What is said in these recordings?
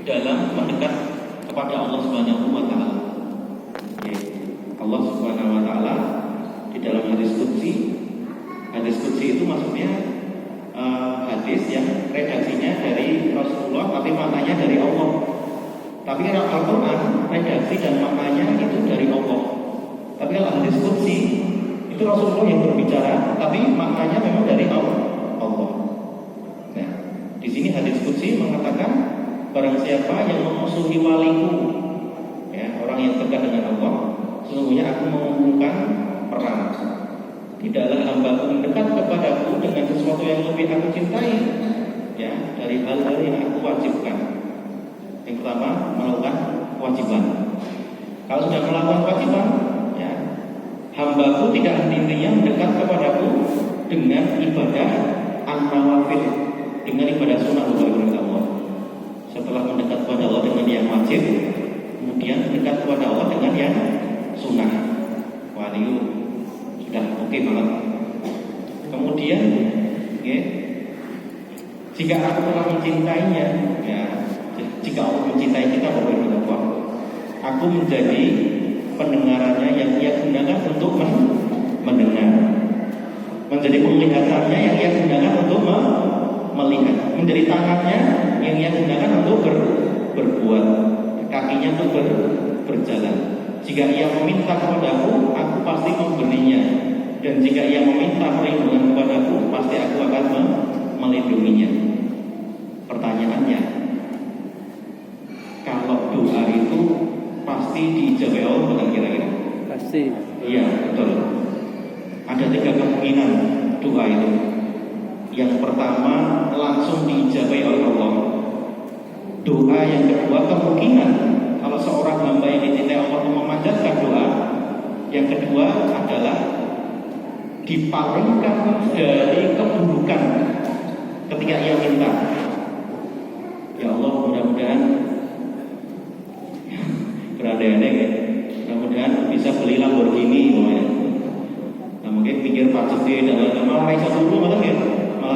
dalam mendekat kepada Allah Subhanahu wa taala. Allah Subhanahu wa taala di dalam hadis qudsi itu maksudnya hadis yang redaksinya dari Rasulullah tapi maknanya dari Allah. Tapi kalau Al-Quran redaksi dan maknanya itu dari Allah. Tapi kalau hadis qudsi itu Rasulullah yang berbicara tapi maknanya memang dari Allah. Nah, di sini hadis qudsi mengatakan barang siapa yang memusuhi waliku, ya, orang yang dekat dengan Allah, sesungguhnya aku mengumpulkan perang. Tidaklah hamba-Ku mendekat kepadaku dengan sesuatu yang lebih aku cintai, ya, dari hal-hal yang aku wajibkan. Yang pertama, melakukan kewajiban. Kalau sudah melakukan kewajiban, ya, hamba-Ku tidak henti-hentinya mendekat kepadaku dengan ibadah an-nawafil, dengan ibadah sunnah Allah. Setelah mendekat kepada Allah dengan yang wajib, kemudian mendekat kepada Allah dengan yang sunnah. Wah, ini sudah oke banget. Kemudian, ya, jika aku telah mencintainya, ya, jika Allah mencintai kita, aku menjadi pendengarannya yang ia gunakan untuk mendengar, menjadi penglihatannya yang ia gunakan untuk melihat, menjadi tangannya yang ia gunakan untuk berbuat, kakinya untuk berjalan. Jika ia meminta kepadaku, aku pasti memberinya. Dan jika ia meminta perlindungan kepadaku, pasti aku akan melindunginya. Pertanyaannya, kalau doa itu pasti diijabah Allah, bukan kira-kira? Pasti. Iya, betul. Ada 3 kemungkinan doa itu. Yang pertama, langsung diijabah oleh Allah. Doa yang kedua, kemungkinan kalau seorang hamba yang dicintai Allah memanjatkan doa, yang kedua adalah dipalingkan dari keburukan ketika ia minta. Ya Allah, mudah-mudahan berandai-andai ya, mudah-mudahan bisa beli Lamborghini, nah, mungkin pikir pajak dia dan malah raisa turu, malah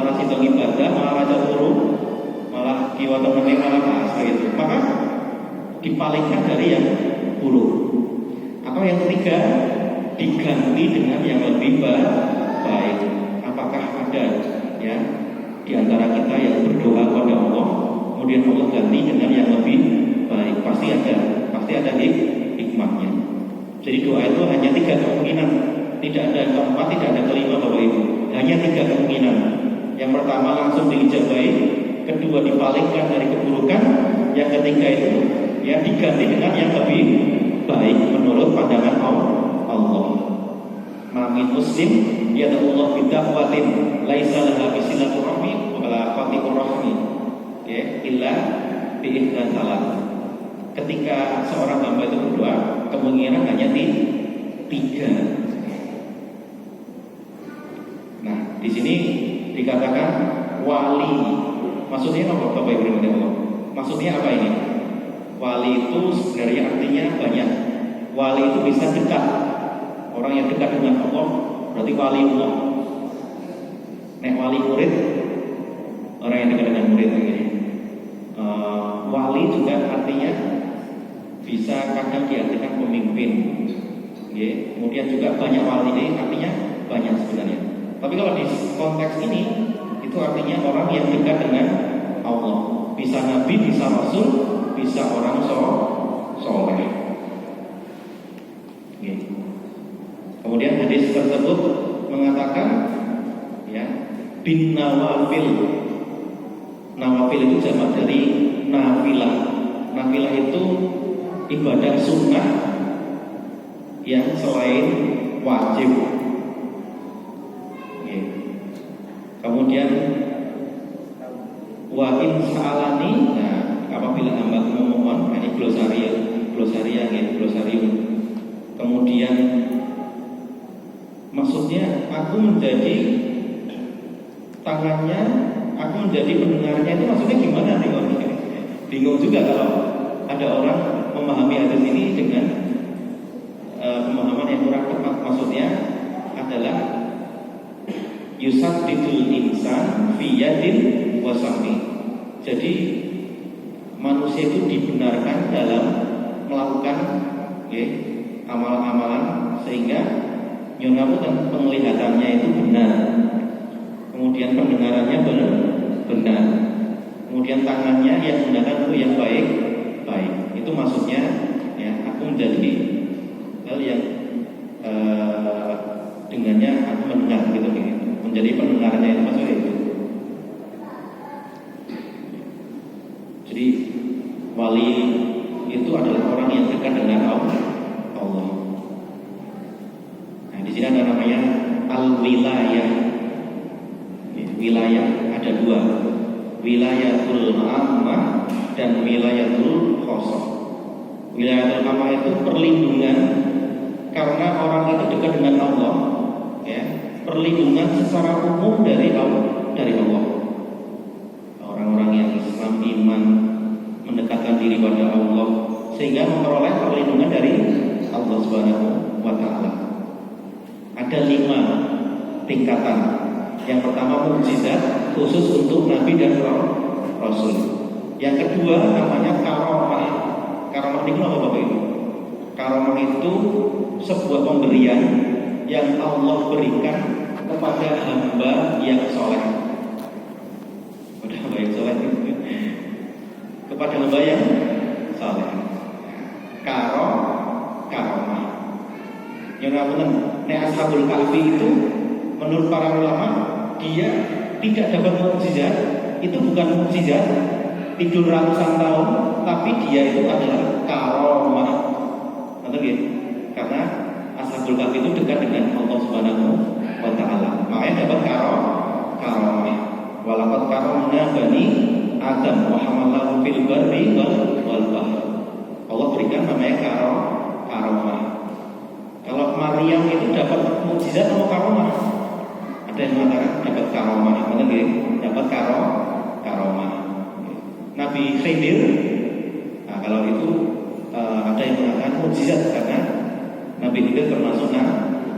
nasi tongi ibadah, malah raisa turu, malah kiwa temennya malah bahasa gitu. Maka dipalingkan dari yang buruk. Atau yang ketiga, diganti dengan yang lebih baik. Apakah ada, ya, di antara kita yang berdoa kepada Allah, kemudian Allah ganti dengan yang lebih baik? Pasti ada hikmahnya. Jadi doa itu hanya 3 kemungkinan, tidak ada yang keempat, tidak ada kelima, Bapak Ibu. Hanya 3 kemungkinan. Yang pertama langsung diijabahi, kedua dipalingkan dari keburukan, yang ketiga itu, ya, diganti dengan yang lebih baik menurut pandangan Allah. Mamin muslim yad'ullah bid'awatin laisa laha bisilaturahmi wa la qati'ur rahmi, ya, illa bi'ihdan salat. Ketika seorang hamba itu berdoa, kemungkinan hanya 3. Nah, di sini dikatakan wali. Maksudnya apa, Bapak Ibu Allah? Maksudnya apa ini? Wali itu sebenarnya artinya banyak. Wali itu bisa dekat. Orang yang dekat dengan Allah berarti wali Allah. Nek wali murid, orang yang dekat dengan murid ini. Wali juga artinya bisa kadang diartikan pemimpin. Ya, kemudian juga banyak wali ini artinya banyak sebenarnya. Tapi kalau di konteks ini itu artinya orang yang dekat dengan Allah. Bisa nabi, bisa rasul, bisa orang soleh. Kemudian hadis tersebut mengatakan, ya, bin nawafil. Nawafil itu jamak dari nafilah. Nafilah itu ibadah sunnah yang selain wajib. Kemudian wa in sa'alani, nah, apabila hamba memohon, ini glosarium. Kemudian maksudnya aku menjadi tangannya, aku menjadi pendengarnya, itu maksudnya gimana nih? Bingung juga kalau ada orang memahami hadis ini dengan pemahaman yang kurang tepat. Maksudnya adalah yusaddidul insan fi yadin wa sami. Jadi manusia manusia itu dibenarkan dalam melakukan amalan-amalan sehingga nyunapukan penglihatannya itu benar, kemudian pendengarannya benar, kemudian tangannya yang menggunakan itu yang baik. Itu maksudnya ya, aku menjadi hal yang dengannya aku mendengar gitu. Menjadi pendengarannya itu maksudnya itu. Jadi wali itu adalah orang yang dekat dengan Allah. Nah, di sini ada namanya al-wilayah. Wilayah ada dua, wilayatul ammah dan wilayatul khosoh. Wilayatul ammah itu perlindungan karena orang itu dekat dengan Allah, ya, perlindungan secara umum dari Allah. Orang-orang yang Islam iman mendekatkan diri pada Allah sehingga memperoleh perlindungan dari Allah Subhanahu wa taala. Ada 5 tingkatan. Yang pertama mukjizat khusus untuk nabi dan rasul. Yang kedua namanya karomah. Karomah itu apa Bapak Ibu? Karomah itu sebuah pemberian yang Allah berikan kepada hamba yang soleh. Kepada hamba yang soleh. Kepada hamba yang soleh. Karomah. Yang namanya Ashabul Kahfi itu menurut para ulama dia tidak dapat mukjizat. Itu bukan mukjizat tidur ratusan tahun, tapi dia itu adalah karomah. Karena Ashabul Kahfi itu dekat dengan Allah Subhanahu wa taala. Makanya dapat karomah. Walaqad karomna bani Adam wa hamalnahum fil barri wal bahr. Allah berikan namanya karomah. Kalau Maryam itu dapat mukjizat atau karomah? Ada yang mengatakan dapat karomah, dapat karomah. Nabi Khidir, nah kalau itu ada yang mengatakan mukjizat karena Nabi Khidir termasuk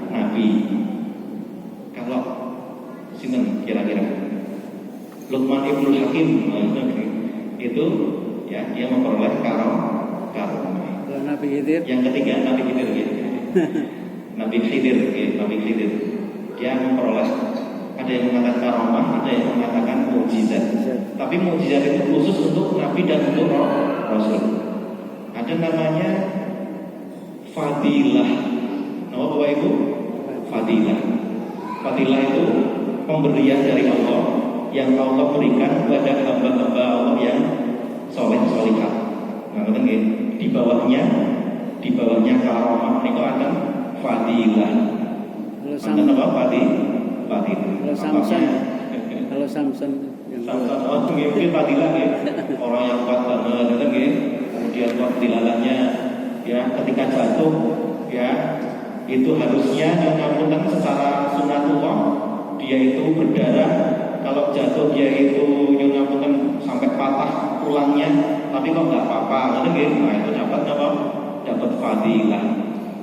nabi. Kalau sinten kira-kira Luqman Ibnul Hakim itu ya dia memperoleh karomah. Nabi Khidir. Yang ketiga Nabi Khidir gitu. Nabi Khidir dia memperoleh, ada yang mengatakan karomah, ada yang mengatakan mukjizat. Tapi mukjizat itu khusus untuk nabi dan untuk rasul. Ada namanya fadilah. Nama Bapak Ibu? Fadilah. Fadilah itu pemberian dari Allah yang Allah berikan kepada hamba-hamba Allah yang soleh-solihah. Nah, di bawahnya karomah itu ada fadilah. Ada apa fadilah? Kalau Samson mungkin fadilah ya. Orang yang kuat banget kemudian fadilalahnya ya ketika jatuh ya itu harusnya mengapunten secara sunatullah dia itu berdarah. Kalau jatuh dia itu ngapunten sampai patah tulangnya, tapi kok nggak apa-apa, nah itu dapat apa? Dapat fadilah.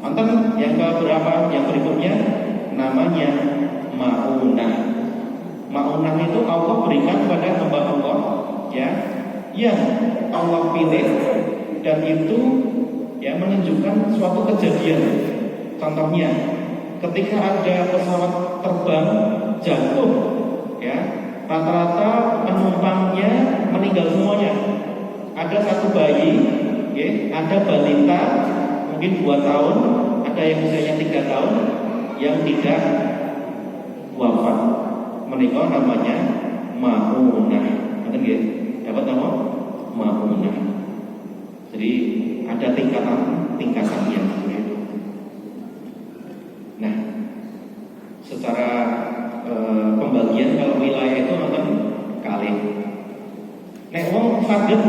Anten yang keberapa? Yang berikutnya namanya maunah. Maunah itu Allah berikan kepada hamba Allah ya, yang Allah pilih dan itu ya menunjukkan suatu kejadian. Contohnya ketika ada pesawat terbang jatuh ya, rata-rata penumpangnya meninggal semuanya. Ada satu bayi ya, ada balita mungkin 2 tahun, ada yang usianya 3 tahun yang tidak wafat. Menikah namanya maunah. Dapat nama maunah. Jadi ada tingkatannya. Nah, secara pembagian kalau wilayah itu akan kali. Nek wong saged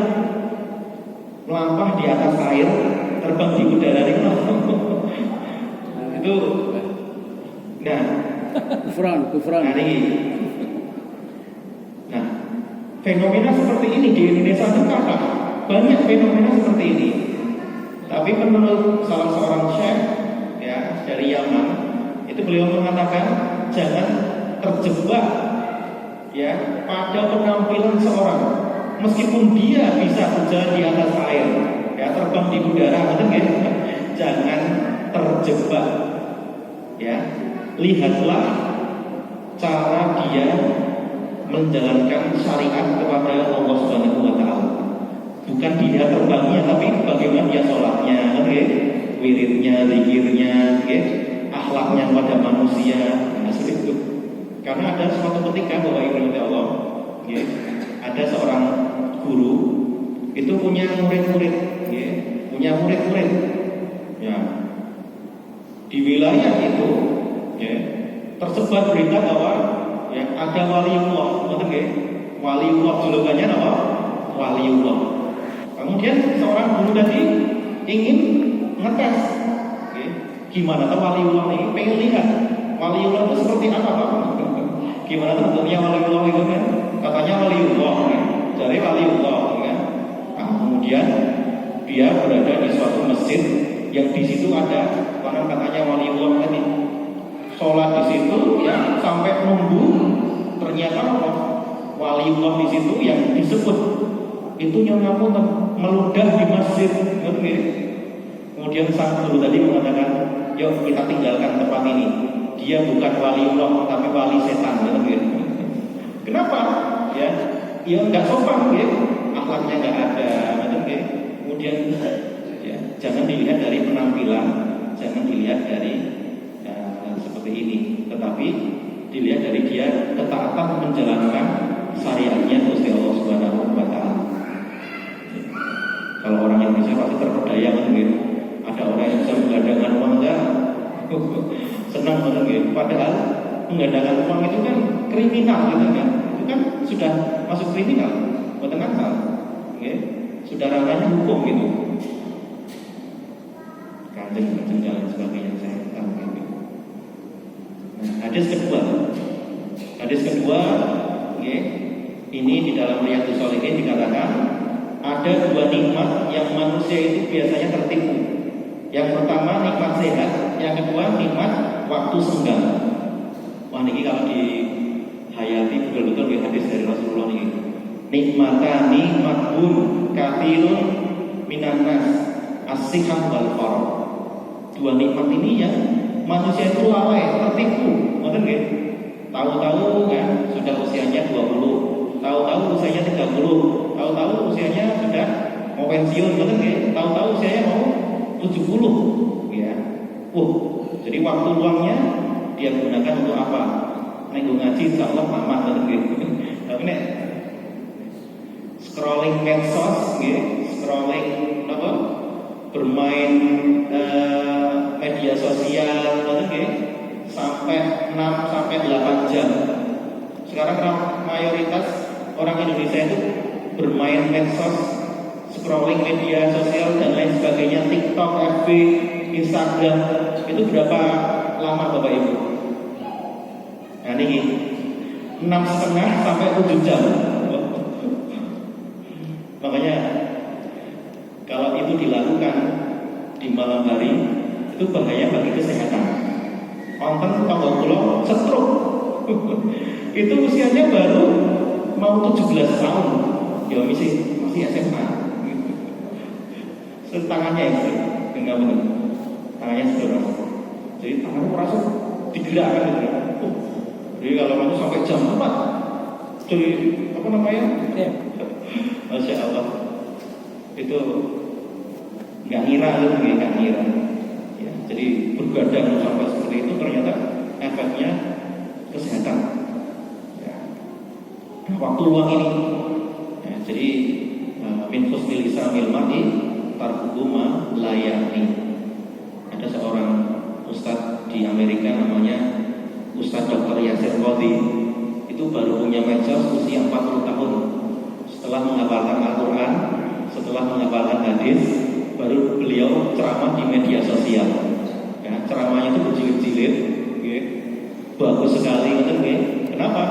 melampah di atas air, terbang di udara itu nah kufran. Nah, fenomena seperti ini di Indonesia itu ada banyak fenomena seperti ini. Tapi menurut salah seorang syekh ya dari Yaman, itu beliau mengatakan jangan terjebak ya pada penampilan seorang. Meskipun dia bisa berjalan di atas terjebak. Ya, lihatlah cara dia menjalankan syariat kepada Allah Subhanahu wa taala. Bukan dia terbangnya, tapi bagaimana dia sholatnya, okay? Wiridnya, zikirnya, okay? Akhlaknya pada manusia. Nah, seperti itu. Karena ada suatu ketika bahwa Ibu Allah, okay? Ada seorang guru itu punya murid-murid, okay? Punya murid-murid. Ya. Di wilayah itu, okay? Tersebar berita bahwa ya, ada waliullah, betul nggih? Waliullah julukannya apa? Waliullah. Kemudian seorang guru tadi ingin ngetes, okay. Gimana tuh waliullah ini? Pengen lihat waliullah itu seperti apa, Pak? Gimana tuh bentuknya waliullah itu kan? Katanya waliullah, kan? Jadi waliullah, kan? Nah, kemudian dia berada di suatu masjid yang di situ ada orang katanya waliullah tadi. Sholat di situ ya sampai nunggu, ternyata waliullah di situ yang disebut itu nyonya pun meludah di masjid, ngerti? Kemudian sang guru tadi mengatakan, yuk kita tinggalkan tempat ini. Dia bukan waliullah tapi wali setan, ngerti? Kenapa? Ya nggak sopan, ya. Akhlaknya nggak ada, ngerti? Kemudian ya jangan dilihat dari penampilan, jangan dilihat dari seperti ini, tetapi dilihat dari dia ketaatan menjalankan syariatnya Gusti Allah Subhanahu wa taala. Kalau orang yang bisa pasti terpedaya mungkin. Ada orang yang bisa menggadangkan uang enggak? Senang mungkin. Padahal menggadangkan uang itu kan kriminal gitu kan. Itu kan sudah masuk kriminal. Betul kan? Oke. Sudah ranahnya hukum gitu. Kanjeng dan sebagainya saya tahu gitu. Hadis kedua, okay, ini di dalam Riyadhus Shalihin dikatakan ada dua nikmat yang manusia itu biasanya tertipu. Yang pertama nikmat sehat, yang kedua nikmat waktu senggang. Wah ini kalau dihayati betul-betul di hadis dari Rasulullah ini. Nikmatani makbun kathirun minan nas as-sihah wal farah. Dua nikmat ini yang manusia itu lalai, tertipu, betul nggih? Tahu-tahu kan sudah usianya 20, tahu-tahu usianya 30, tahu-tahu usianya sudah mau pensiun, betul nggih? Tahu-tahu usianya mau 70, ya. Jadi waktu luangnya dia gunakan untuk apa? Nek ngaji insyaallah aman, betul nggih? Tapi nek scrolling medsos nggih, scrolling apa? Bermain media sosial sampai 6 sampai 8 jam. Sekarang mayoritas orang Indonesia itu bermain medsos, scrolling media sosial dan lain sebagainya, TikTok, FB, Instagram. Itu berapa lama Bapak Ibu? Nah ini 6,5 sampai 7 jam. Makanya kalau itu dilakukan di malam hari itu bahaya bagi kesehatan. Wonten tangga kula stroke. Itu usianya baru mau 17 tahun. Ya masih SMA. Tangannya itu enggak benar. Tangannya sudah. Jadi tangannya merasa digerakkan gitu. Jadi kalau masuk sampai jam 4. Jadi apa namanya? Ya. Masya Allah. Itu nggak ngira. Ya, jadi bergadang sampai seperti itu ternyata efeknya kesehatan. Ya. Nah, waktu luang ini, ya, jadi min husnil islamil mar'i tarkuhuma layani. Ada seorang ustadz di Amerika namanya Ustadz Dr. Yasir Qadhi. Itu baru punya medsos usia 40 tahun. Setelah menghafalkan Al-Quran, setelah menghafalkan hadis, baru beliau ceramah di media sosial. Ya, ceramahnya itu berjilid-jilid, okay. Bagus sekali, okay. Kenapa?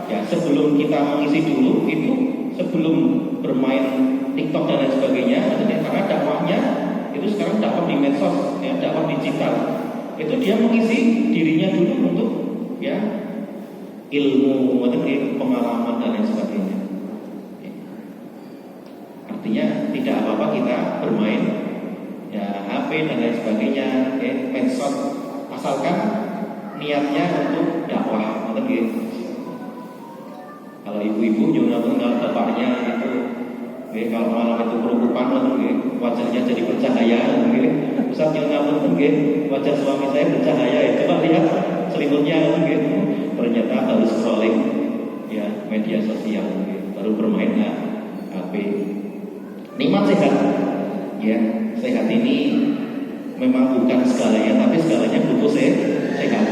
Ya, sebelum kita mengisi dulu itu, sebelum bermain TikTok dan lain sebagainya, karena dakwahnya itu sekarang dakwah di medsos, ya, dakwah digital. Itu dia mengisi dirinya dulu untuk ya ilmu, pengalaman dan lain sebagainya. Artinya tidak apa-apa kita bermain ya HP dan lain sebagainya, medsos, asalkan niatnya untuk dakwah, gitu. Kalau ibu-ibu juga kalau bapaknya itu, kalau malam itu kerukupan, wajahnya jadi bercahaya, Ustaz jangan wajah suami saya bercahaya, coba lihat selimutnya, ternyata harus scrolling, ya media sosial, baru bermain HP. Nikmat sehat, ya sehat ini memang bukan segalanya, tapi segalanya butuh sehat.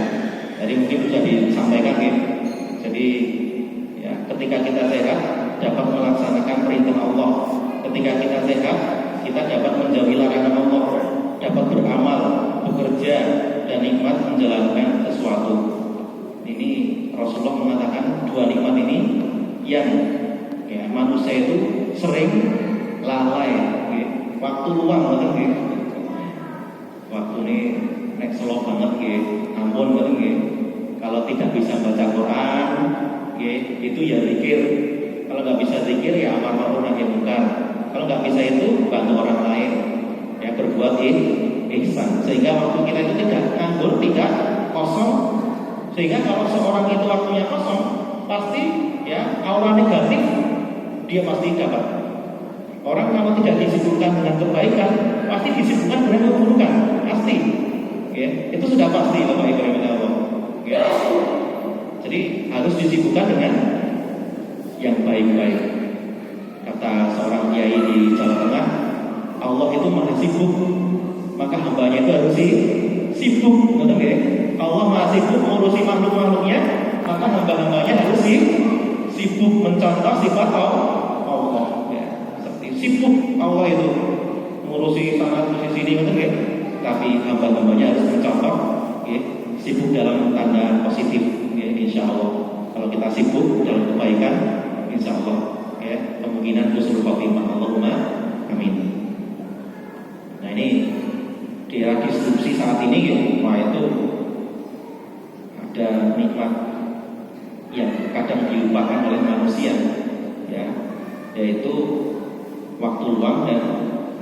Jadi mungkin bisa disampaikan, jadi ya ketika kita sehat dapat melaksanakan perintah Allah. Ketika kita sehat, kita dapat menjauhi larangan Allah, dapat beramal, bekerja, dan nikmat menjalankan sesuatu. Ini Rasulullah mengatakan dua nikmat ini yang ya, manusia itu sering lalai, waktu luang waktu ini nek slow banget, ampun kalau tidak bisa baca Quran, itu ya zikir. Kalau nggak bisa zikir ya amar ma'ruf nahi munkar. Kalau nggak bisa itu bantu orang lain, ya berbuat ihsan. Sehingga waktu kita itu tidak nganggur, tidak kosong. Sehingga kalau seorang itu waktunya kosong, pasti ya aura negatif dia pasti dapat. Orang kalau tidak disibukkan dengan kebaikan, pasti disibukkan dengan keburukan, pasti. Ya, itu sudah pasti, Bapak Ibu yang Allah. Ya. Jadi harus disibukkan dengan yang baik-baik. Kata seorang kiai di Jawa Tengah, Allah itu maha sibuk, maka hambanya itu harus sibuk. Allah maha sibuk mengurusi makhluk-makhluknya, maka hamba-hambanya harus sibuk mencontoh sifat Allah. Ya, seperti sibuk Allah itu mengurusi sana mengurusi sini, tapi hamba-hambanya harus mencontoh, sibuk dalam tanda positif, insya Allah. Kalau kita sibuk dalam kebaikan, insya Allah kemungkinan husnul khotimah. Allahumma amin. Nah ini di era disrupsi saat ini, wah itu ada nikmat yang kadang dilupakan oleh manusia, ya, yaitu waktu luang dan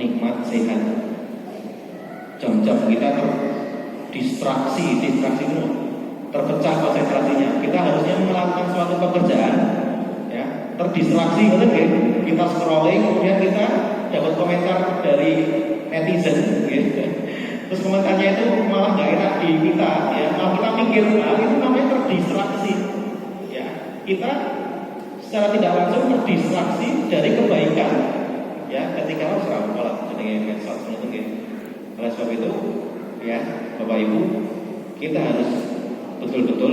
nikmat sehat. Jam-jam kita terdistraksi itu terpecah konsentrasinya. Kita harusnya melakukan suatu pekerjaan, ya, terdistraksi, kita scrolling, kemudian kita dapat komentar dari netizen, terus komentarnya itu malah nggak enak di kita, ya, malah kita mikir, itu namanya terdistraksi, ya, kita secara tidak langsung terdistraksi dari kebaikan, ya, ketika harus rapat dengan medsos, oleh sebab itu, ya, Bapak Ibu, kita harus betul-betul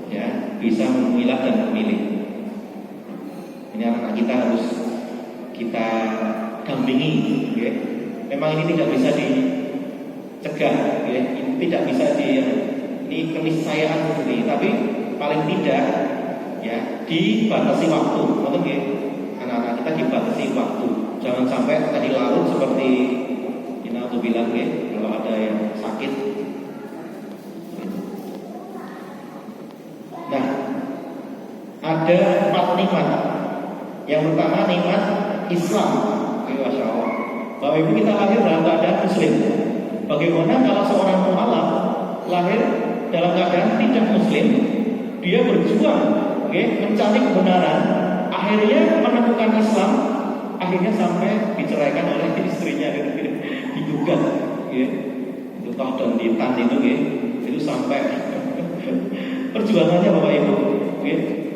ya bisa memilah dan memilih. Ini anak-anak kita harus kita dampingi, ya. Memang ini tidak bisa dicegah, ya. Ini tidak bisa ini keniscayaan seperti ini, tapi paling tidak ya dibatasi waktu, ya. Anak-anak kita dibatasi waktu. Jangan sampai tadi larut seperti aku bilang, ya, kalau ada yang sakit. Nah, ada 4 nikmat. Yang pertama nikmat Islam. Masya Allah. Bapak Ibu, kita lahir dalam keadaan Muslim. Bagaimana kalau seorang mu'alaf lahir dalam keadaan tidak Muslim, dia berjuang, mencari kebenaran, akhirnya menemukan Islam, akhirnya sampai diceraikan oleh istrinya, digugat, itu toh dan ditan itu sampai perjuangannya Bapak Ibu,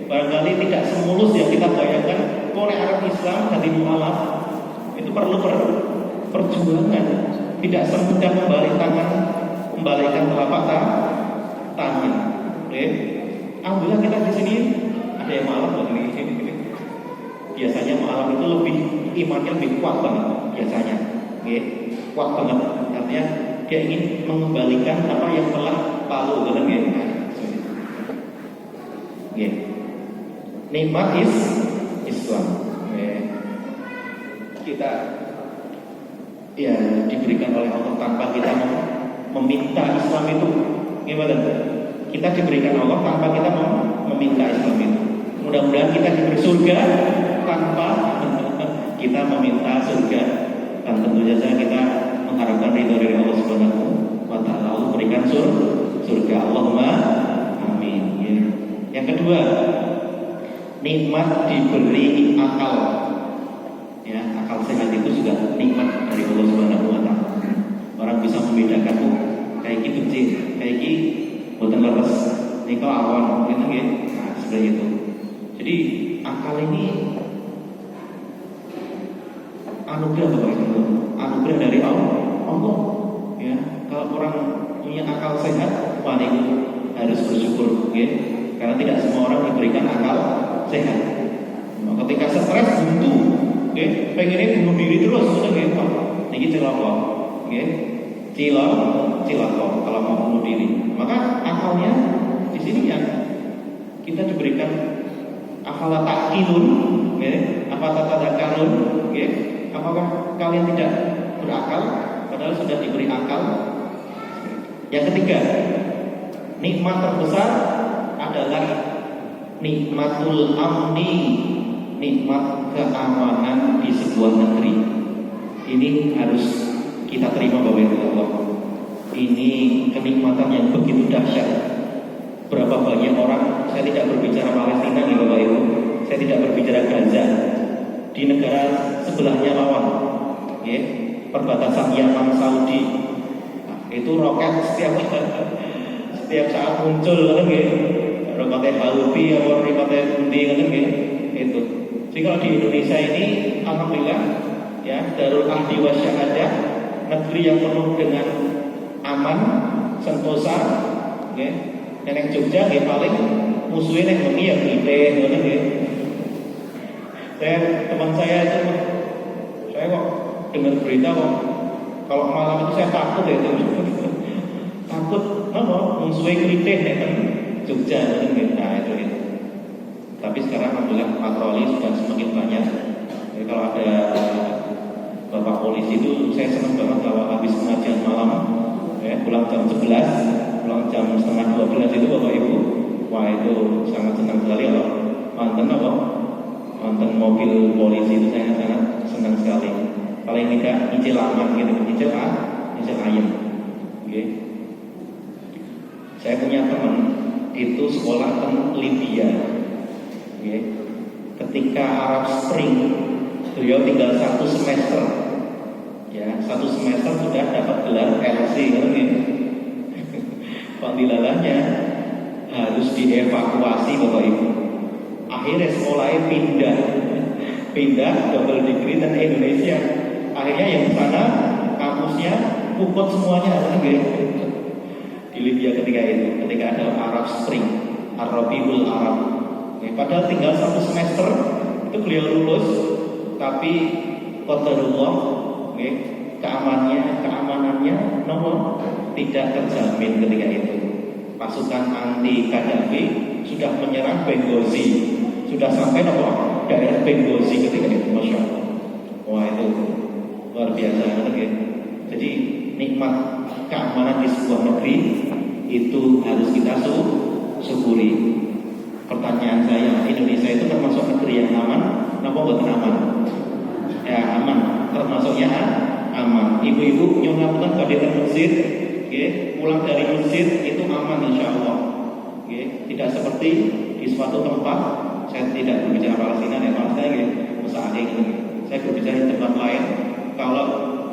barangkali tidak semulus yang kita bayangkan. Kalau orang Islam dari mu'alaf itu perlu perjuangan, tidak semudah membalikkan telapak tangan. Alhamdulillah kita di sini ada yang mu'alaf begini. Biasanya mu'alaf itu lebih imannya lebih kuat banget biasanya, kuat banget. Artinya dia ingin mengembalikan apa yang telah lalu, nikmat Islam. Kita ya diberikan oleh Allah tanpa kita meminta Islam itu. Gimana? Kita diberikan Allah tanpa kita meminta Islam itu. Mudah-mudahan kita diberi surga tanpa kita meminta surga. Dan tentu saja kita ridho dari Allah Subhanahu wa taala. Allah berikan surga. Allahumma amin. Ya. Yang kedua, nikmat diberi akal. Ya, akal sehat itu juga nikmat dari Allah Subhanahu wa taala. Orang bisa membedakan kayak gitu becik, kayak iki boten leres, nika awon, gitu nggih. Nah, seperti itu. Jadi akal ini anugerah Bapak Ibu, anugerah dari Allah. Ya, kalau orang punya akal sehat, wah itu harus bersyukur, ya. Karena tidak semua orang diberikan akal sehat. Nah, ketika stres buntu, ya, pengennya bunuh diri terus, sudah gitu. Ini celaka, ya. Cilaka kalau mau bunuh diri. Maka akalnya di sini ya kita diberikan akal takkilun, ya, apa tatadakarun, ya. Apakah kalian tidak berakal padahal sudah diberi akal? Yang ketiga, nikmat terbesar adalah nikmatul amni, nikmat keamanan di sebuah negeri. Ini harus kita terima bahwa itu Allah. Ini kenikmatan yang begitu dahsyat. Berapa banyak orang, saya tidak berbicara Palestina nih Bapak Ibu, saya tidak berbicara Gaza, di negara sebelahnya lawan, ya, perbatasan Yaman Saudi, nah, itu roket setiap saat muncul, kan, ya, roketnya Houthi atau roketnya Undi, kan, ya, itu. Jadi kalau di Indonesia ini, alhamdulillah, ya, Darul Ahdi wa Syahadah, negeri yang penuh dengan aman, sentosa, ya, dan yang Jogja, ya, paling musuhnya yang ya Brite, kan, ya. Teman saya itu, saya kok dengar berita kok kalau malam itu saya takut ya, takut, musuhnya kritik ya kan Jogja, nah itu. Tapi sekarang alhamdulillah patroli sudah semakin banyak. Jadi kalau ada bapak polisi itu saya senang banget kalau habis pengajian malam, ya, pulang jam 11, pulang jam setengah 12 itu Bapak Ibu, wah itu sangat senang sekali kalau nonton mobil polisi itu saya sangat senang sekali. Paling tidak nyicil aman gitu, nyicil ayam. Okay. Saya punya teman itu sekolah di Libya. Okay. Ketika Arab Spring, beliau tinggal 1 semester. Ya, 1 semester sudah dapat gelar LC kan gitu. Panggilannya harus dievakuasi Bapak Ibu. Akhirnya sekolahnya pindah double degree dan Indonesia. Akhirnya yang sana kampusnya puput semuanya kan gitu. Di Libya ketika ada Arab Spring, Rabiul Arab. Ya, padahal tinggal 1 semester itu beliau lulus, tapi qadarullah, ya, keamanannya tidak terjamin ketika itu. Pasukan anti Gaddafi sudah menyerang Benghazi, sudah sampai daerah Benghazi ketika itu, Masya Allah. Wah itu luar biasa ya. Jadi nikmat keamanan di sebuah negeri itu harus kita syukuri. Pertanyaan saya, Indonesia itu termasuk negeri yang aman? Kenapa bukan aman? Ya aman, termasuknya aman. Ibu-ibu nyungapunten badhe teng masjid, nggih, pulang dari masjid itu aman insyaallah. Nggih, tidak seperti di suatu tempat. Saya tidak berbicara Palestina ya, Palestina nggih, usaha gitu. Saya berbicara di tempat lain. Kalau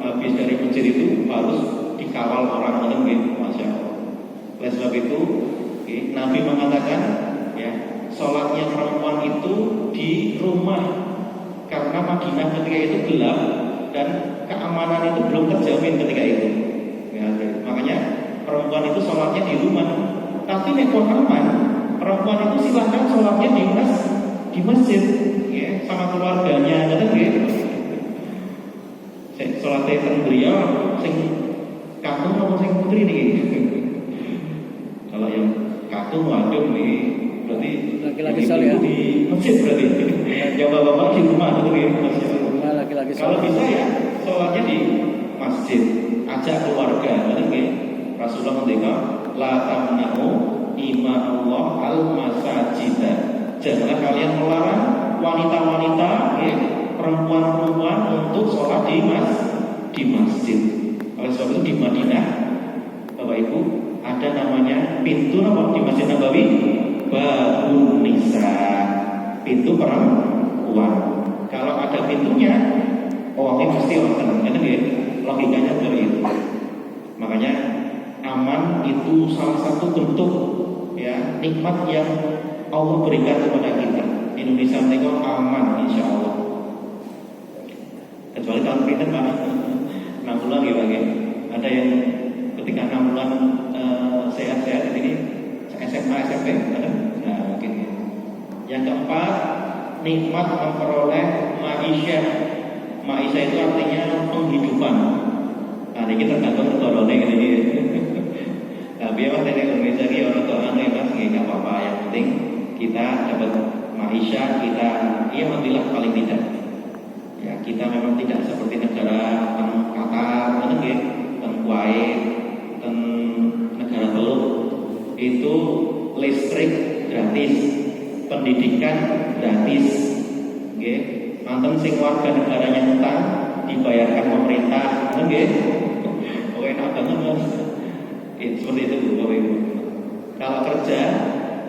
habis dari masjid itu harus dikawal orang nggih, Masya Allah. Oleh sebab itu, nggih, Nabi mengatakan ya, sholatnya perempuan itu di rumah. Karena Madinah ketika itu gelap dan keamanan itu belum terjamin ketika itu. Ya, makanya perempuan itu sholatnya di rumah. Tapi nekon aman, perempuan itu silahkan sholatnya di masjid, ya, sama keluarganya, gitu. Sholatnya teng beliau, sing kakung atau sing putri nih. Kalau yang kakung waduh nih, berarti laki-laki soleh ya? Di masjid berarti. Ya bapak-bapak di rumah itu nih masjid. Laki-laki kalau bisa ya sholatnya di masjid, ajak keluarga, gitu. Rasulullah mengatakan, la tamna'u ima Allah al masajida. Janganlah kalian melarang wanita-wanita, ya, perempuan-perempuan untuk sholat di masjid. Oleh sebab itu di Madinah, Bapak Ibu, ada namanya pintu apa di Masjid Nabawi? Babun Nisa, pintu perempuan. Kalau ada pintunya, orangnya pasti orang tenang, ya? Logikanya seperti itu. Makanya aman itu salah satu bentuk ya nikmat yang Allah berikan kepada kita. Indonesia itu aman, insya Allah. Kecuali tahun pinter Pak, 6 bulan ya Pak. Ada yang ketika 6 bulan sehat-sehat di sini SMA, SMP, ada? Nah, mungkin. Yang keempat, nikmat memperoleh ma'isyah. Ma'isyah itu artinya penghidupan. Nah, ini tergantung ketorone gitu ya. Nah, biar mas dari Indonesia ini orang tua anu ya mas, nggak apa-apa. Yang penting kita dapat ma'isyah, kita, iya alhamdulillah paling tidak. Ya, kita memang tidak seperti negara Qatar, gitu ya, Kuwait, negara Teluk. Itu listrik gratis, pendidikan gratis, okay. Mantan sing warga negaranya utang dibayarkan pemerintah, okay. Oke, enak banget mas. Seperti itu Bapak Ibu. Kalau kerja,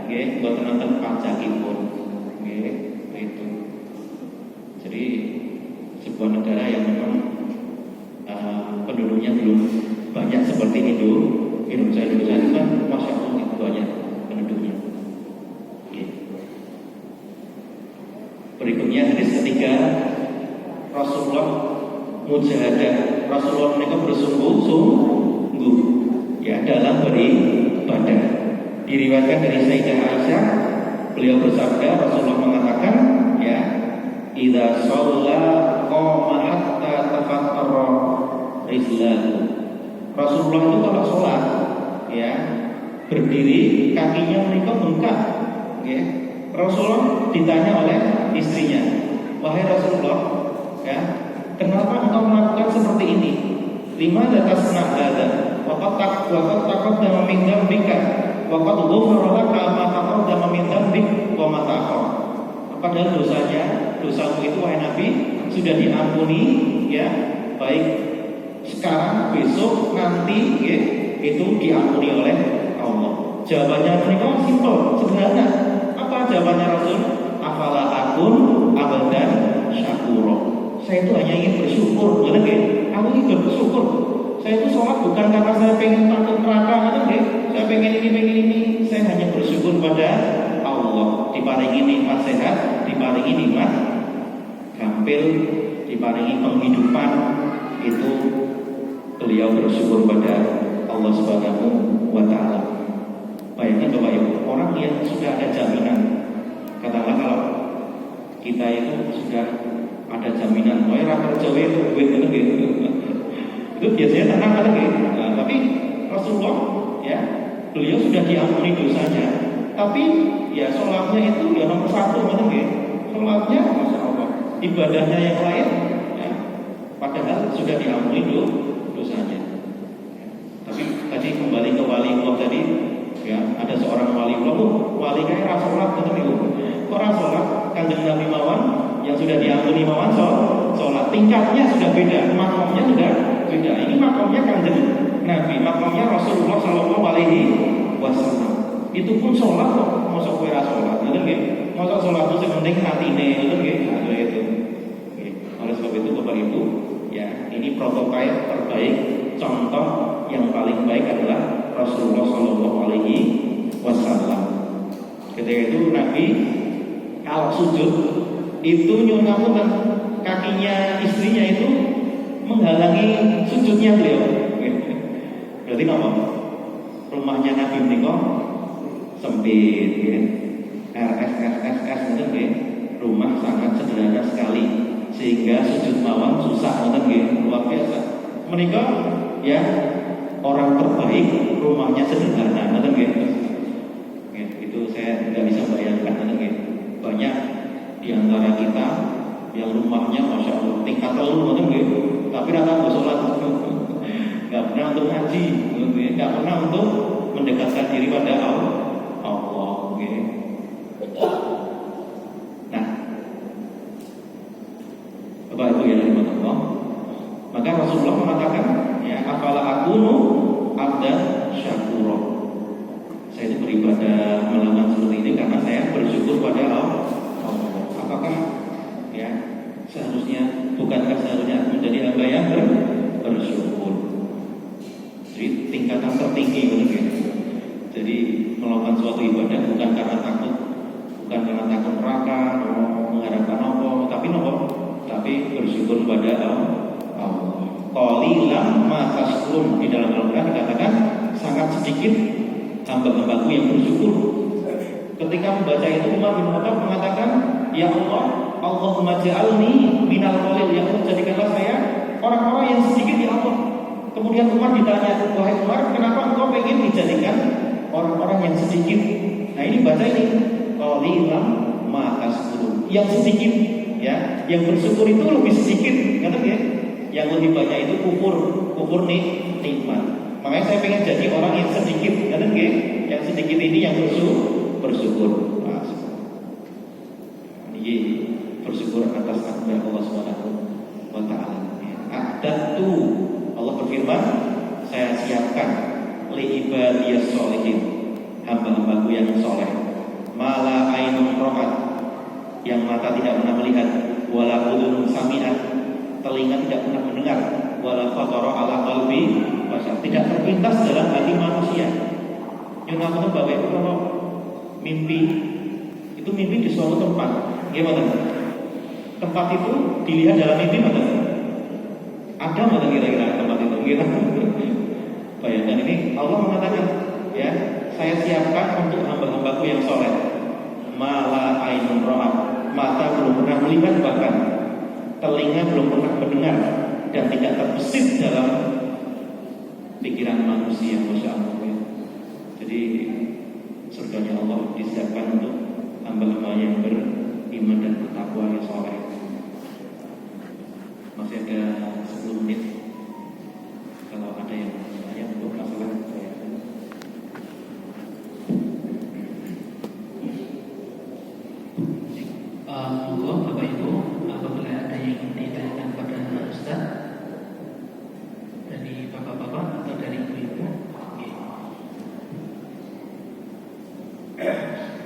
okay, buat teman-teman pajakipun, okay, itu. Jadi sebuah negara yang memang penduduknya belum banyak seperti Indonesia itu kan masya Allah itu banyak penduduknya. Okay. Berikutnya hadis ketiga, Rasulullah mujahadah. Rasulullah mereka bersungguh-sungguh ya dalam beribadah. Diriwayatkan dari Sayyidah Aisyah, beliau bersabda, Rasulullah mengatakan ya, idza shalla qama hatta tafattara rijlahu. Rasulullah itu kalau sholat ya berdiri kakinya mereka bengkak, ya. Rasulullah ditanya oleh istrinya, wahai Rasulullah, ya, kenapa engkau melakukan seperti ini? Lima datas na'ada, waqad taqaddama min dzambika, waqad ghufira laka ma taqaddama min dzambik wa ma ta'akhkhara. Padahal dosamu itu wahai Nabi sudah diampuni, ya, baik sekarang, besok, nanti, ya, itu diampuni oleh Allah. Jawabannya mereka simpel, sederhana. Apa jawabannya Rasul? Afala akun abadan syakuro. Saya itu hanya ingin bersyukur, benar nggak? Aku ingin bersyukur. Saya itu sholat bukan karena saya pengen takut neraka, benar nggak? Saya pengen ini. Saya hanya bersyukur pada Allah. Diparingi nikmat sehat, diparingi nikmat gampil, diparingi penghidupan. Itu beliau bersyukur pada Allah Subhanahu wa Ta'ala. Bayangkan Bapak Ibu, orang yang sudah ada jaminan, katakanlah kalau kita itu sudah ada jaminan, mau kerja itu duit itu biasanya tenang lagi. Nah, tapi Rasulullah ya beliau sudah diampuni dosanya, tapi ya sholatnya itu ya nomor satu, betul nggak? Sholatnya masya Allah, ibadahnya yang lain. Padahal sudah diampuni dosanya. Tapi tadi kembali ke wali Allah tadi, ya ada seorang wali Allah, wali kayak rasolat, betul ibu. Kok rasolat? Kanjeng Nabi mawon yang sudah diampuni mawon sholat, tingkatnya sudah beda, makomnya sudah beda. Ini makomnya kanjeng Nabi, makomnya Rasulullah Shallallahu Alaihi Wasallam. Itu pun sholat kok, masuk kue rasolat, betul nggak? Masuk sholat itu sepenting hati nih, betul nggak? Nah, itu. Oleh sebab itu Bapak Ibu, ya, ini prototipe terbaik, contoh yang paling baik adalah Rasulullah Shallallahu Alaihi Wasallam. Ketika itu Nabi kalau sujud itu nyunamun kakinya istrinya itu menghalangi sujudnya beliau. Berarti apa? Rumahnya Nabi menikah sempit, ya. RSSSS mungkin, ya. Rumah sangat sederhana sekali. Sehingga sujud mawon susah, luar biasa. Mereka ya orang terbaik, rumahnya sederhana, ya, itu saya nggak bisa bayangkan, banyak di antara kita yang rumahnya masya Allah tingkat telur, tapi rata sholat, nggak pernah untuk ngaji, nggak pernah untuk mendekatkan diri pada Allah. Bapak Ibu yang dirahmati Allah, maka Rasulullah mengatakan ya, afala akunu abdan syakura. Saya itu beribadah melakukan seperti ini karena saya bersyukur pada Allah. Apakah ya seharusnya, bukankah seharusnya menjadi hamba yang bersyukur? Jadi tingkatan tertinggi benar ya. Jadi melakukan suatu ibadah bukan karena takut, bukan karena takut neraka, mengharapkan apa, tapi bersyukur kepada Allah. Qalilan ma tashkurun. Di dalam Al-Quran dikatakan sangat sedikit hamba-hambaku yang bersyukur. Ketika membaca itu Umar bin Khattab mengatakan, ya Allah, Allahumma ja'alni minal qalil. Ya Allah, jadikanlah saya orang-orang yang sedikit ya Allah. Kemudian Umar ditanya, wahai Umar, kenapa engkau ingin dijadikan orang-orang yang sedikit? Nah ini baca ini, qalilan ma tashkurun. Yang sedikit, ya, yang bersyukur itu lebih sedikit, kata ya. Yang lebih banyak itu kufur nikmat. Makanya saya pengen jadi orang yang sedikit, kata ya. Yang sedikit ini yang bersyukur. Nah, ini bersyukur atas anugerah Allah Subhanahu wa taala. A'dadtu, Allah berfirman, saya siapkan li ibadiyas sholihin, hamba-hambaku yang soleh, mala ainun ra'at, yang mata tidak pernah melihat, wala udhun sami'at, telinga tidak pernah mendengar, wala khatara ala qalbi bashar, tidak terpintas dalam hati manusia. Yang namanya Bapak Ibu kalau mimpi itu mimpi di suatu tempat, gimana? Tempat itu dilihat dalam mimpi mana? Ada mana kira-kira tempat itu? Kira bayangkan ini Allah mengatakan, ya, saya siapkan untuk hamba-hambaku yang soleh, mala ainun ra'at, mata belum pernah melihat, bahkan telinga belum pernah mendengar, dan tidak terbesit dalam pikiran manusia. Masya Allah. Jadi surganya Allah disiapkan untuk hamba-hamba yang beriman dan bertakwa yang soleh. Masih ada 10 menit. Kalau ada yang bertanya untuk masalah saya. Monggo Bapak Ibu, apabila ada yang ditanyakan pada Ustaz dari bapak-bapak atau dari ibu-ibu.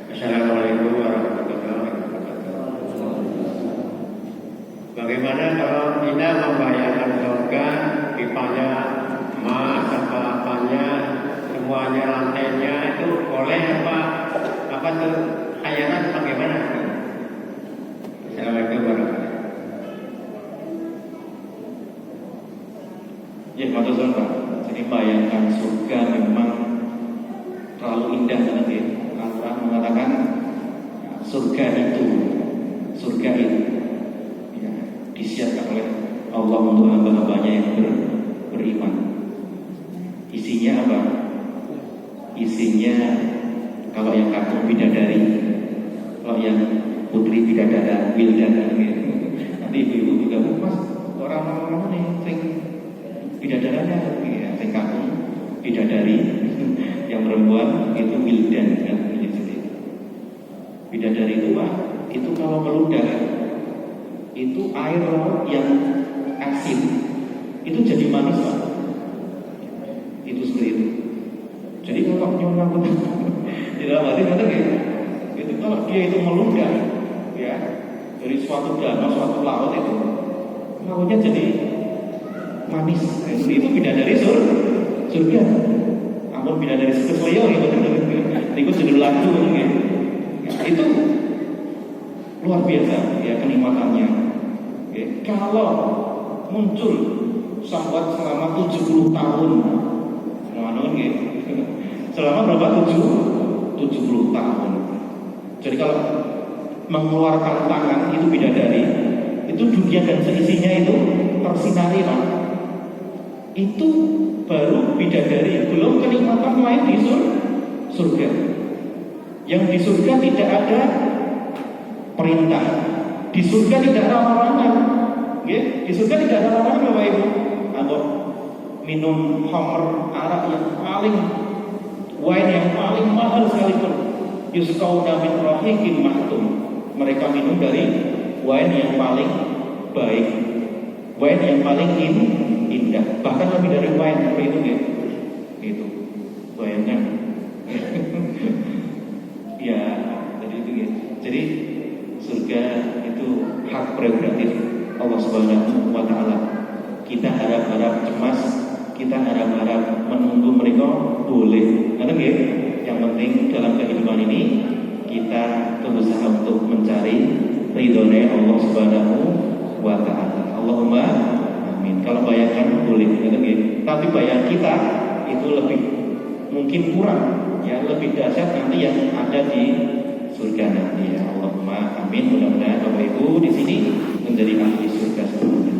Assalamualaikum warahmatullahi wabarakatuh. Bagaimana kalau kita membayangkan surga, pipanya emas, apa-apanya, semuanya lantainya itu boleh apa tuh khayalan bagaimana? Assalamualaikum warahmatullahi wabarakatuh. Ya, maksudnya Pak, jadi bayangkan surga memang terlalu indah banget ya. Al-Quran mengatakan surga itu ya, disiapkan oleh Allah untuk hamba-hambanya yang beriman. Isinya apa? Isinya kalau yang kafir bidadari, kalau yang putri bidadara, bidadara gitu. Nanti ibu-ibu juga, Mas, orang-orang nih sing bidadaranya, ya, sing kafir bidadari, yang perempuan itu wildan kan. Bidadari itu Pak, itu kalau meludah itu air laut yang asin itu jadi manis Pak. Itu seperti itu. Jadi kalau nyonya di dalam hati mana gitu? Itu kalau dia itu meludah, ya, dari suatu danau, suatu laut itu, lautnya jadi manis. Itu bidadari surga. Ampun bidadari sekesleo gitu. Itu judul lagu gitu. Itu luar biasa ya kenikmatannya. Oke. Kalau muncul sahabat selama 70 tahun, selama berapa? 70 tahun. Jadi kalau mengeluarkan tangan itu bidadari, itu dunia dan seisinya itu tersinari Pak. Itu baru bidadari, belum kenikmatan lain di surga. Yang di surga tidak ada perintah, di surga tidak ada larangan, di surga tidak ada larangan Bapak Ibu. Atau minum khamr, arak yang paling, wine yang paling mahal sekalipun, yusqauna min rahiqin mahtum. Mereka minum dari wine yang paling baik, wine yang paling indah. indah, bahkan lebih dari wine seperti itu ya. Itu bayangkan. Ya, jadi itu ya. Jadi surga itu hak prerogatif Allah Subhanahu wa taala. Kita harap-harap cemas, kita harap-harap menunggu mereka boleh. Karena yang penting dalam kehidupan ini kita berusaha untuk mencari ridhonya Allah Subhanahu wa taala. Allahumma amin. Kalau bayangkan boleh, tapi bayang kita itu lebih mungkin kurang, ya lebih dahsyat nanti yang ada di surga nanti ya. Allahumma amin. Mudah-mudahan Bapak Ibu di sini menjadi ahli surga semuanya.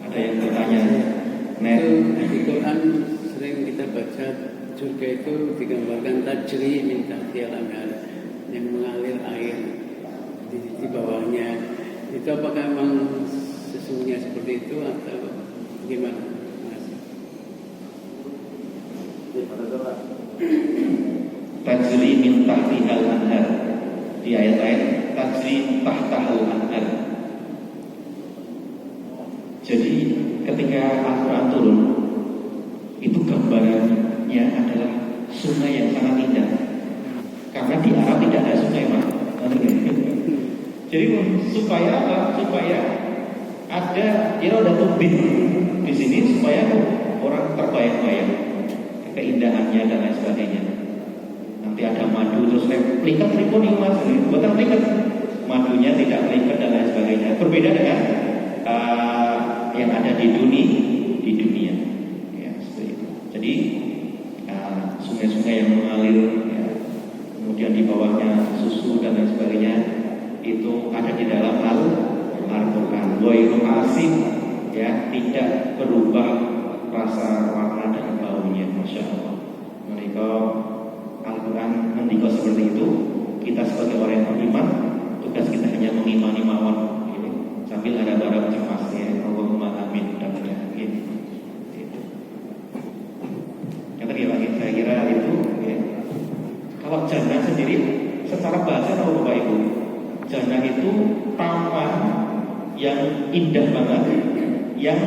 Ada yang bertanya? Net. Di Quran sering kita baca surga itu digambarkan tajri min tahtiha al-anhar, yang mengalir air di bawahnya. Itu apakah memang sesungguhnya seperti itu atau gimana, Mas? Tajri min tahtiha al-anhar. Di ayat lain tajri tahtaha al-anhar. Jadi ketika Al-Quran turun, itu gambarannya adalah sungai yang sangat indah. Karena di Arab tidak ada sungai, Pak. Jadi supaya apa? Supaya ada ada tubing di sini supaya orang terbayang-bayang keindahannya dan lain sebagainya. Nanti ada madu terus pelikat triponi mas, bukan pelikat, madunya tidak pelikat dan lain sebagainya. Berbeda dengan yang ada di dunia, ya seperti itu. Jadi sungai-sungai yang mengalir, ya, kemudian di bawahnya susu dan lain sebagainya, itu ada di dalam Al-Quran. Wairun asin, ya, tidak berubah rasa, warna dan baunya. Masya Allah. Mereka Al-Quran mendikau seperti itu. Kita sebagai orang yang beriman, tugas kita hanya mengimani mawon sambil harap-harap cemas ya. Allahumma amin. Mudah-mudahan gitu. Yang tadi lagi saya kira itu ya. Kalau jannah sendiri secara bahasa tahu Bapak Ibu, jannah itu taman yang indah banget, yang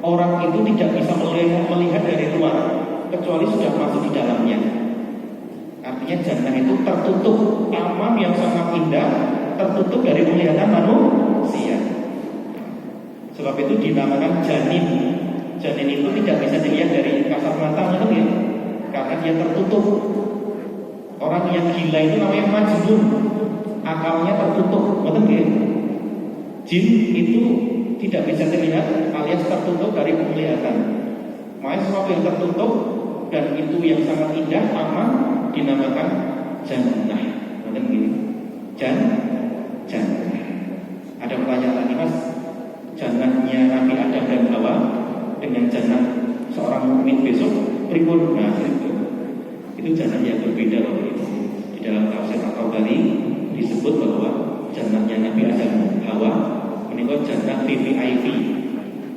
orang itu tidak bisa melihat dari luar kecuali sudah masuk di dalamnya. Artinya jannah itu tertutup, taman yang sangat indah, tertutup dari penglihatan manusia. Sebab itu dinamakan janin. Janin itu tidak bisa dilihat dari kasat mata, ya? Karena dia tertutup. Orang yang gila itu namanya majnun, akalnya tertutup, betul ya? Jin itu tidak bisa dilihat alias tertutup dari penglihatan. Makanya sesuatu yang tertutup dan itu yang sangat indah, aman, dinamakan jannah. Betul gini? Jannah. Ada pertanyaan lagi mas? Jannahnya Nabi Adam dan Hawa dengan jannah seorang mukmin besok pripun? Nah, itu jannah yang berbeda loh. Di dalam tafsir At-Tabari disebut bahwa jannahnya Nabi Adam dan Hawa menikah jannah VVIP,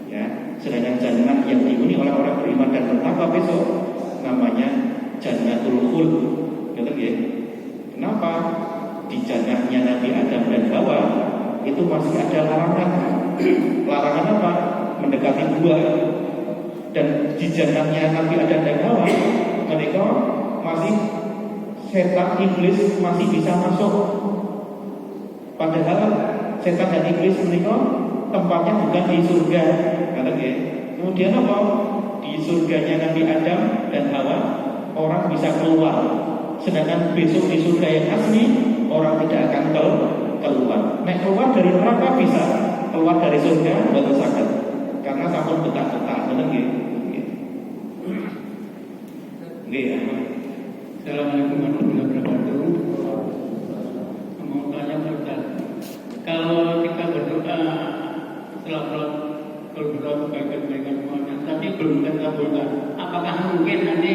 ya. Sedangkan jannah yang dihuni oleh orang beriman dan bertakwa besok namanya Jannatul Khuld. Betul ya? Kenapa? Di jannahnya Nabi Adam dan Hawa itu masih ada larangan. Larangan apa? Mendekati buah. Dan di jannahnya Nabi Adam dan Hawa mereka masih setan iblis masih bisa masuk. Padahal setan dan iblis mereka tempatnya bukan di surga. Kemudian apa? Di surganya Nabi Adam dan Hawa orang bisa keluar. Sedangkan besok di surga yang asli orang tidak akan keluar. Nek keluar dari neraka bisa, keluar dari surga betul sangat. Karena sampun betah-betah, benar nggih? Nggih ya. Assalamualaikum warahmatullahi wabarakatuh. Mau tanya Ustaz, kalau kita berdoa setelah berdoa kebaikan semuanya, tapi belum terkabulkan, apakah mungkin nanti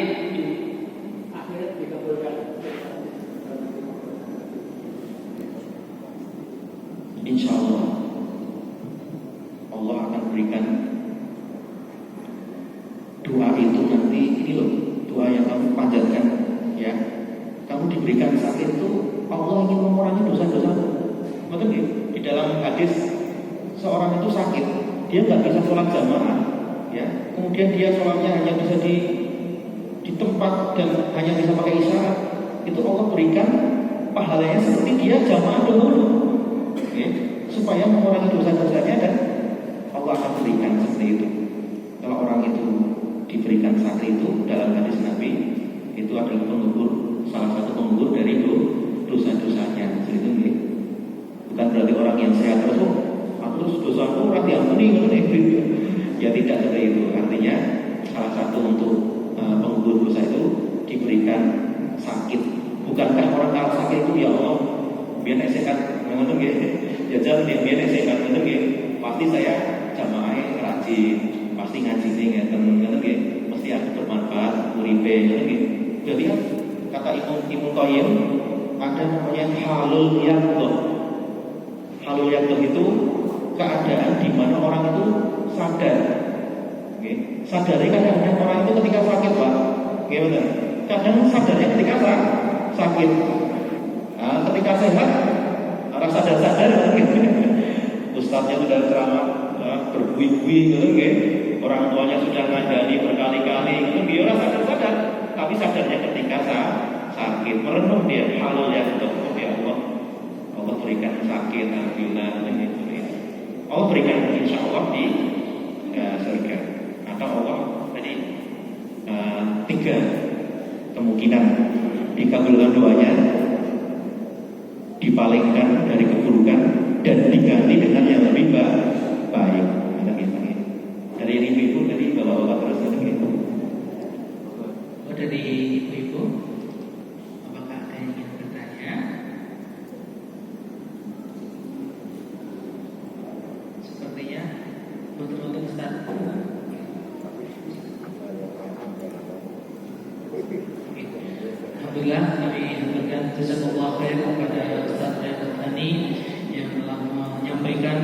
akhirat dikabulkan? Insya Allah Allah akan berikan doa itu nanti. Ini loh doa yang kamu panjatkan, ya. Kamu diberikan saat itu Allah ingin mengurangi dosa-dosa. Betul ya? Di dalam hadis seorang itu sakit, dia nggak bisa sholat jamaah, ya, kemudian dia sholatnya hanya bisa di tempat dan hanya bisa pakai isyarat, itu Allah berikan pahalanya seperti dia jamaah dahulu, ya, supaya mengurangi dosa-dosanya, dan Allah akan berikan seperti itu. Kalau orang itu diberikan sakit itu dalam hadis Nabi itu adalah penggugur, salah satu penggugur dari dosa-dosanya. Jadi itu nih, bukan berarti orang yang sehat terus, aku terus dosaku ora diampuni ngono ya, tidak seperti itu. Artinya salah satu untuk penggugur dosa itu diberikan sakit. Bukankah orang kalau sakit itu ya Allah biar sehat ngono nggih, ya jangan biar sehat ngono nggih, pasti saya jamaah rajin, pasti ngaji ngeten ngono nggih, mesti aku bermanfaat uripe ngono nggih. Jadi kata Ibnu Qayyim ada namanya halul yaqdah. Halul yaqdah itu keadaan di mana orang itu sadar. Nggih. Sadarnya kadang-kadang orang itu ketika sakit, Pak. Nggih benar. Kadang sadarnya ketika sakit. Nah, ketika sehat orang sadar-sadar ustadznya sudah ceramah berbuih-buih gitu nggih. Orang tuanya sudah ngajari berkali-kali gitu, dia orang sadar-sadar. Tapi sadarnya ketika sakit, merenung dia halul yaqdah, ya Allah. Allah berikan sakit, alhamdulillah gitu. Allah berikan insya Allah di surga. Atau Allah tadi 3 kemungkinan dikabulkan doanya, dipalingkan dari keburukan, dan diganti dengan yang lebih baik. Dari ibu-ibu tadi bapak-bapak terus lagi. Dari ibu-ibu, apakah ada yang ingin bertanya? Sepertinya betul-betul Ustaz. Alhamdulillah, kami berikan jazakallahu khairan kepada Ustaz Riyad Thani yang telah menyampaikan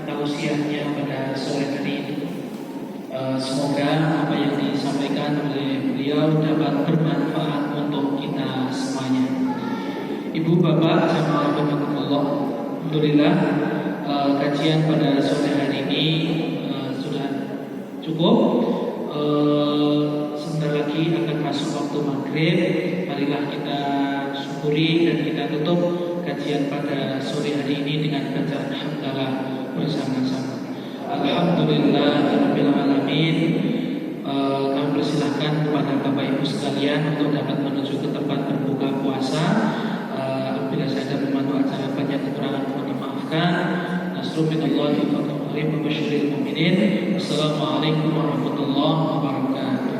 tausiahnya pada sore hari ini. Semoga apa yang disampaikan oleh beliau dapat bermanfaat untuk kita semuanya. Ibu bapak jamaah rahimakumullah, alhamdulillah kajian pada sore hari ini sudah cukup. Sebentar lagi akan masuk waktu maghrib. Marilah kita syukuri dan kita tutup kajian pada sore hari ini dengan bacaan hamdalah bersama-sama. Alhamdulillahirabbil alamin. Kami persilahkan kepada Bapak Ibu sekalian untuk dapat menuju ke tempat berbuka puasa. Apabila saya ada memandu acara banyak kekurangan mohon dimaafkan. Nasrul minallahi wa fadlun wa basyiril mu'minin. Wassalamualaikum warahmatullahi wabarakatuh.